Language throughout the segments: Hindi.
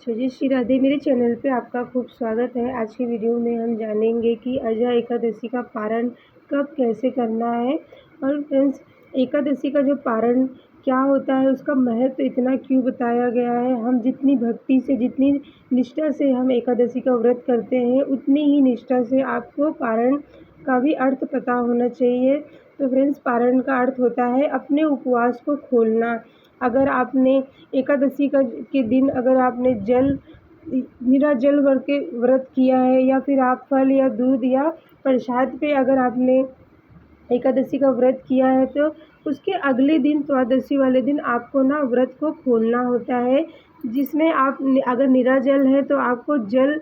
अच्छा जी, श्री राधे। मेरे चैनल पे आपका खूब स्वागत है। आज की वीडियो में हम जानेंगे कि अजय एकादशी का पारण कब कैसे करना है और फ्रेंड्स एकादशी का जो पारण क्या होता है, उसका महत्व इतना क्यों बताया गया है। हम जितनी भक्ति से, जितनी निष्ठा से हम एकादशी का व्रत करते हैं, उतनी ही निष्ठा से आपको पारण का भी अर्थ पता होना चाहिए। तो फ्रेंड्स, पारण का अर्थ होता है अपने उपवास को खोलना। अगर आपने एकादशी के दिन अगर आपने निराजल व्रत किया है, या फिर आप फल या दूध या प्रसाद पे अगर आपने एकादशी का व्रत किया है, तो उसके अगले दिन द्वादशी वाले दिन आपको ना व्रत को खोलना होता है। जिसमें आप अगर निराजल है तो आपको जल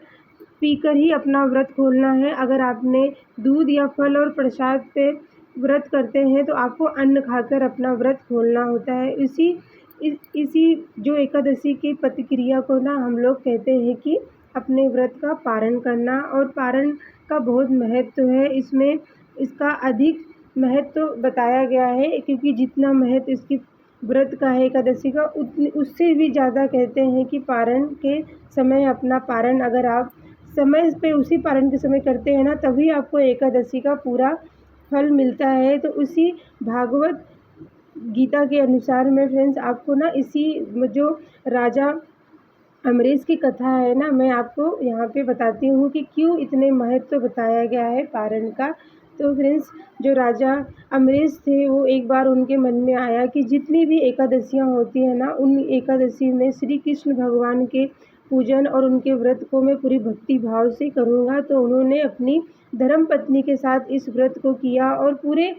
पीकर ही अपना व्रत खोलना है। अगर आपने दूध या फल और प्रसाद पे व्रत करते हैं तो आपको अन्न खाकर अपना व्रत खोलना होता है। इसी जो एकादशी की प्रतिक्रिया को ना हम लोग कहते हैं कि अपने व्रत का पारण करना। और पारण का बहुत महत्व है, इसमें इसका अधिक महत्व बताया गया है, क्योंकि जितना महत्व इसकी व्रत का है एकादशी का, उससे भी ज़्यादा कहते हैं कि पारण के समय अपना पारण अगर आप समय पे उसी पारण के समय करते हैं ना, तभी आपको एकादशी का पूरा फल मिलता है। तो उसी भागवत गीता के अनुसार में फ्रेंड्स आपको ना इसी जो राजा अमरीश की कथा है ना, मैं आपको यहाँ पे बताती हूँ कि क्यों इतने महत्व बताया गया है पारण का। तो फ्रेंड्स, जो राजा अमरीश थे, वो एक बार उनके मन में आया कि जितनी भी एकादशियाँ होती हैं ना, उन एकादशी में श्री कृष्ण भगवान के पूजन और उनके व्रत को मैं पूरी भक्ति भाव से करूँगा। तो उन्होंने अपनी धर्मपत्नी के साथ इस व्रत को किया और पूरे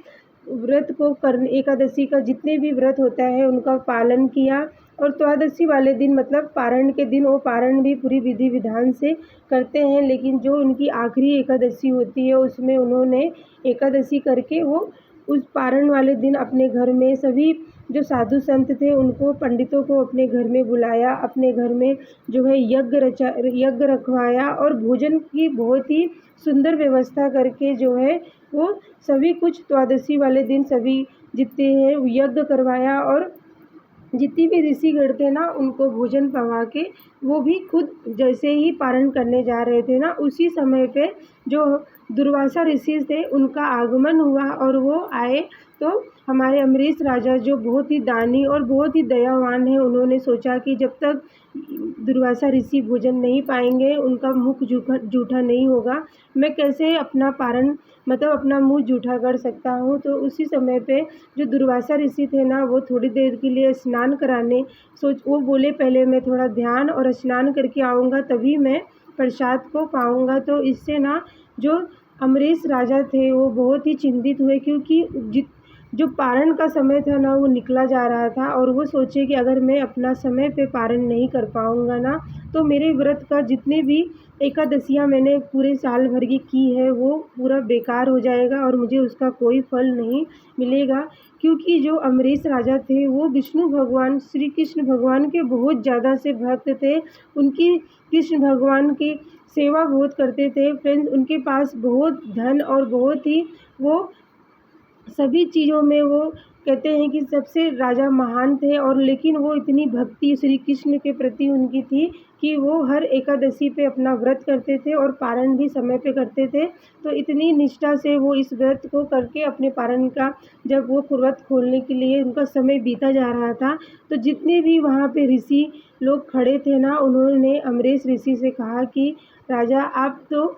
व्रत को करने एकादशी का जितने भी व्रत होता है उनका पालन किया। और द्वादशी वाले दिन मतलब पारण के दिन वो पारण भी पूरी विधि विधान से करते हैं, लेकिन जो उनकी आखिरी एकादशी होती है उसमें उन्होंने एकादशी करके वो उस पारण वाले दिन अपने घर में सभी जो साधु संत थे उनको, पंडितों को अपने घर में बुलाया, अपने घर में जो है यज्ञ रखवाया और भोजन की बहुत ही सुंदर व्यवस्था करके जो है वो सभी कुछ द्वादशी वाले दिन सभी जितने हैं यज्ञ करवाया। और जितनी भी ऋषिगण थे ना, उनको भोजन करवा के वो भी खुद जैसे ही पारण करने जा रहे थे ना, उसी समय पे जो दुर्वासा ऋषि थे उनका आगमन हुआ और वो आए। तो हमारे अमरीश राजा जो बहुत ही दानी और बहुत ही दयावान है, उन्होंने सोचा कि जब तक दुर्वासा ऋषि भोजन नहीं पाएंगे, उनका मुख जूठा नहीं होगा, मैं कैसे अपना पारण मतलब अपना मुँह जूठा कर सकता हूँ। तो उसी समय पे जो दुर्वासा ऋषि थे ना, वो थोड़ी देर के लिए स्नान कराने वो बोले पहले मैं थोड़ा ध्यान और स्नान करके आऊँगा, तभी मैं प्रसाद को पाऊँगा। तो इससे ना जो अमरीश राजा थे वो बहुत ही चिंतित हुए, क्योंकि जो पारण का समय था ना वो निकला जा रहा था, और वो सोचे कि अगर मैं अपना समय पे पारण नहीं कर पाऊँगा ना, तो मेरे व्रत का जितने भी एकादशियाँ मैंने पूरे साल भर की है वो पूरा बेकार हो जाएगा और मुझे उसका कोई फल नहीं मिलेगा। क्योंकि जो अमरीश राजा थे वो विष्णु भगवान श्री कृष्ण भगवान के बहुत ज़्यादा से भक्त थे। उनकी कृष्ण भगवान की सेवा बहुत करते थे फ्रेंड्स। उनके पास बहुत धन और बहुत ही वो सभी चीज़ों में वो कहते हैं कि सबसे राजा महान थे। और लेकिन वो इतनी भक्ति श्री कृष्ण के प्रति उनकी थी कि वो हर एकादशी पे अपना व्रत करते थे और पारण भी समय पे करते थे। तो इतनी निष्ठा से वो इस व्रत को करके अपने पारण का जब वो व्रत खोलने के लिए उनका समय बीता जा रहा था, तो जितने भी वहाँ पे ऋषि लोग खड़े थे ना, उन्होंने अमरीश ऋषि से कहा कि राजा, आप तो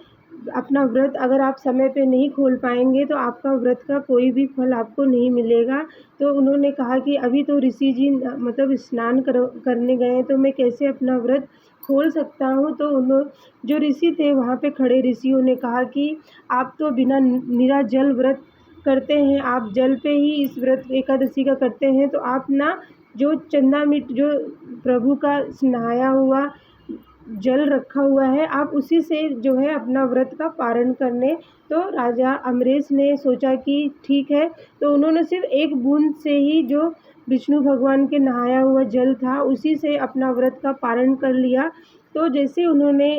अपना व्रत अगर आप समय पे नहीं खोल पाएंगे तो आपका व्रत का कोई भी फल आपको नहीं मिलेगा। तो उन्होंने कहा कि अभी तो ऋषि जी मतलब स्नान करने गए हैं, तो मैं कैसे अपना व्रत खोल सकता हूँ। तो जो ऋषि थे वहाँ पे खड़े ऋषियों ने कहा कि आप तो बिना निराजल व्रत करते हैं, आप जल पे ही इस व्रत एकादशी का करते हैं, तो आप ना जो चंदामिट जो प्रभु का नहाया हुआ जल रखा हुआ है, आप उसी से जो है अपना व्रत का पारण करने। तो राजा अमरीश ने सोचा कि ठीक है, तो उन्होंने सिर्फ एक बूंद से ही जो विष्णु भगवान के नहाया हुआ जल था, उसी से अपना व्रत का पारण कर लिया। तो जैसे उन्होंने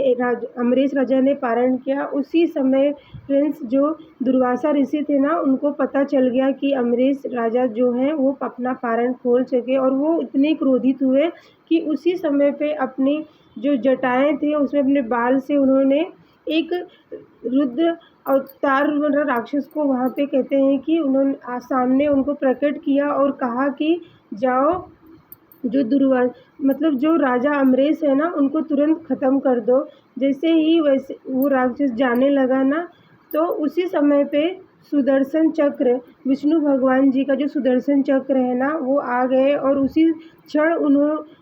अमरीश राजा ने पारण किया, उसी समय फ्रेंड्स जो दुर्वासा ऋषि थे ना, उनको पता चल गया कि अमरीश राजा जो हैं वो अपना पारण खोल सके, और वो इतने क्रोधित हुए कि उसी समय पे अपनी जो जटाएँ थी उसमें अपने बाल से उन्होंने एक रुद्र अवतार मतलब राक्षस को वहाँ पे कहते हैं कि उन्होंने सामने उनको प्रकट किया और कहा कि जाओ, जो मतलब जो राजा अमरीश है ना, उनको तुरंत ख़त्म कर दो। जैसे ही वैसे वो राक्षस जाने लगा ना, तो उसी समय पे सुदर्शन चक्र, विष्णु भगवान जी का जो सुदर्शन चक्र है ना, वो आ गए और उसी क्षण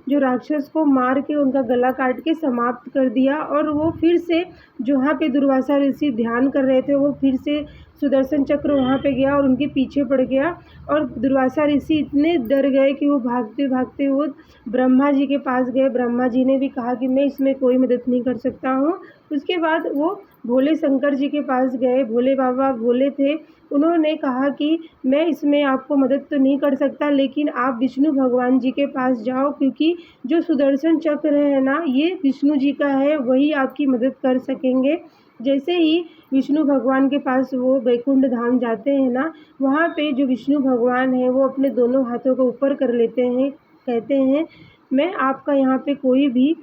जो राक्षस को मार के उनका गला काट के समाप्त कर दिया। और वो फिर से जहाँ पे दुर्वासा ऋषि ध्यान कर रहे थे, वो फिर से सुदर्शन चक्र वहाँ पे गया और उनके पीछे पड़ गया। और दुर्वासा ऋषि इतने डर गए कि वो भागते भागते वो ब्रह्मा जी के पास गए। ब्रह्मा जी ने भी कहा कि मैं इसमें कोई मदद नहीं कर सकता हूँ। उसके बाद वो भोले शंकर जी के पास गए। भोले बाबा भोले थे, उन्होंने कहा कि मैं इसमें आपको मदद तो नहीं कर सकता, लेकिन आप विष्णु भगवान जी के पास जाओ, क्योंकि जो सुदर्शन चक्र है ना, ये विष्णु जी का है, वही आपकी मदद कर सकेंगे। जैसे ही विष्णु भगवान के पास वो वैकुंठ धाम जाते हैं ना, वहाँ पे जो विष्णु भगवान हैं वो अपने दोनों हाथों को ऊपर कर लेते हैं, कहते हैं मैं आपका यहाँ पे कोई भी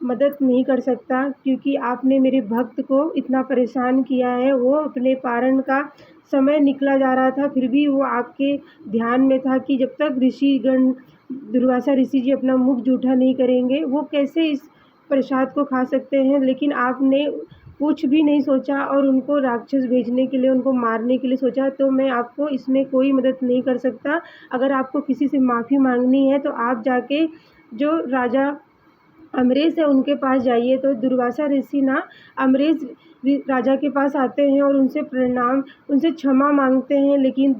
मदद नहीं कर सकता, क्योंकि आपने मेरे भक्त को इतना परेशान किया है। वो अपने पारण का समय निकला जा रहा था, फिर भी वो आपके ध्यान में था कि जब तक ऋषिगण दुर्वासा ऋषि जी अपना मुख जूठा नहीं करेंगे, वो कैसे इस प्रसाद को खा सकते हैं। लेकिन आपने कुछ भी नहीं सोचा और उनको राक्षस भेजने के लिए, उनको मारने के लिए सोचा। तो मैं आपको इसमें कोई मदद नहीं कर सकता। अगर आपको किसी से माफ़ी मांगनी है तो आप जाके जो राजा अमरीश है उनके पास जाइए। तो दुर्वासा ऋषि ना अमरीश राजा के पास आते हैं और उनसे क्षमा मांगते हैं। लेकिन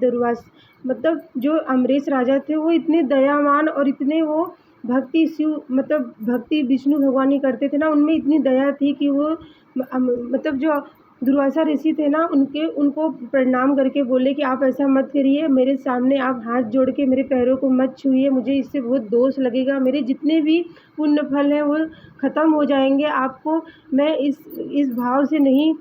मतलब जो अमरीश राजा थे वो इतने दयावान और इतने वो भक्ति विष्णु भगवान ही करते थे ना, उनमें इतनी दया थी कि वो मतलब जो दुर्वासा ऋषि थे ना, उनको प्रणाम करके बोले कि आप ऐसा मत करिए, मेरे सामने आप हाथ जोड़ के मेरे पैरों को मत छूइए, मुझे इससे बहुत दोष लगेगा, मेरे जितने भी पुण्य फल हैं वो ख़त्म हो जाएंगे। आपको मैं इस भाव से नहीं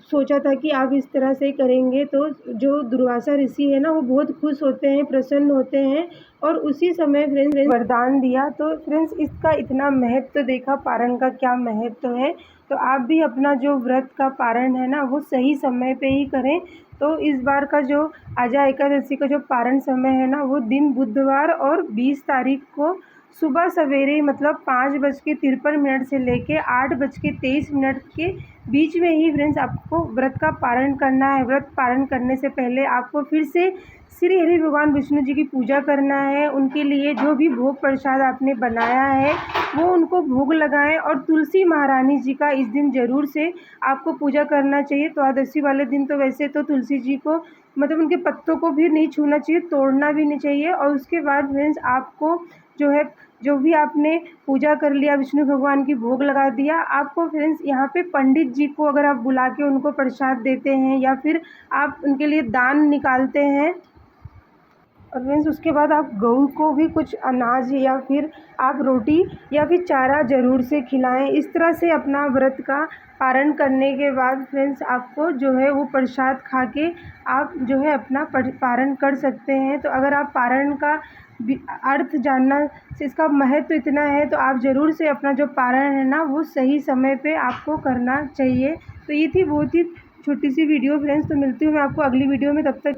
सोचा था कि आप इस तरह से करेंगे। तो जो दुर्वासा ऋषि है ना, वो बहुत खुश होते हैं, प्रसन्न होते हैं और उसी समय फ्रेंड्स वरदान दिया। तो फ्रेंड्स इसका इतना महत्व देखा, पारण का क्या महत्व है। तो आप भी अपना जो व्रत का पारण है ना, वो सही समय पे ही करें। तो इस बार का जो आजा एकादशी का जो पारण समय है ना, वो दिन बुधवार और 20 तारीख को सुबह सवेरे मतलब 5:53 से लेके 8:23 के बीच में ही फ्रेंड्स आपको व्रत का पारण करना है। व्रत पारण करने से पहले आपको फिर से श्री हरि भगवान विष्णु जी की पूजा करना है। उनके लिए जो भी भोग प्रसाद आपने बनाया है वो उनको भोग लगाएं और तुलसी महारानी जी का इस दिन ज़रूर से आपको पूजा करना चाहिए। द्वादशी वाले दिन तो वैसे तो तुलसी जी को मतलब उनके पत्तों को भी नहीं छूना चाहिए, तोड़ना भी नहीं चाहिए। और उसके बाद फ्रेंड्स आपको जो भी आपने पूजा कर लिया, विष्णु भगवान की भोग लगा दिया, आपको फ्रेंड्स यहाँ पे पंडित जी को अगर आप बुला के उनको प्रसाद देते हैं या फिर आप उनके लिए दान निकालते हैं, और फ्रेंड्स उसके बाद आप गऊ को भी कुछ अनाज या फिर आप रोटी या फिर चारा ज़रूर से खिलाएं। इस तरह से अपना व्रत का पारण करने के बाद फ्रेंड्स आपको जो है वो प्रसाद खा के आप जो है अपना पारण कर सकते हैं। तो अगर आप पारण का अर्थ जानना, इसका महत्व इतना है, तो आप ज़रूर से अपना जो पारण है ना वो सही समय पे आपको करना चाहिए। तो ये थी बहुत ही छोटी सी वीडियो फ्रेंड्स। तो मिलती हूँ मैं आपको अगली वीडियो में, तब तक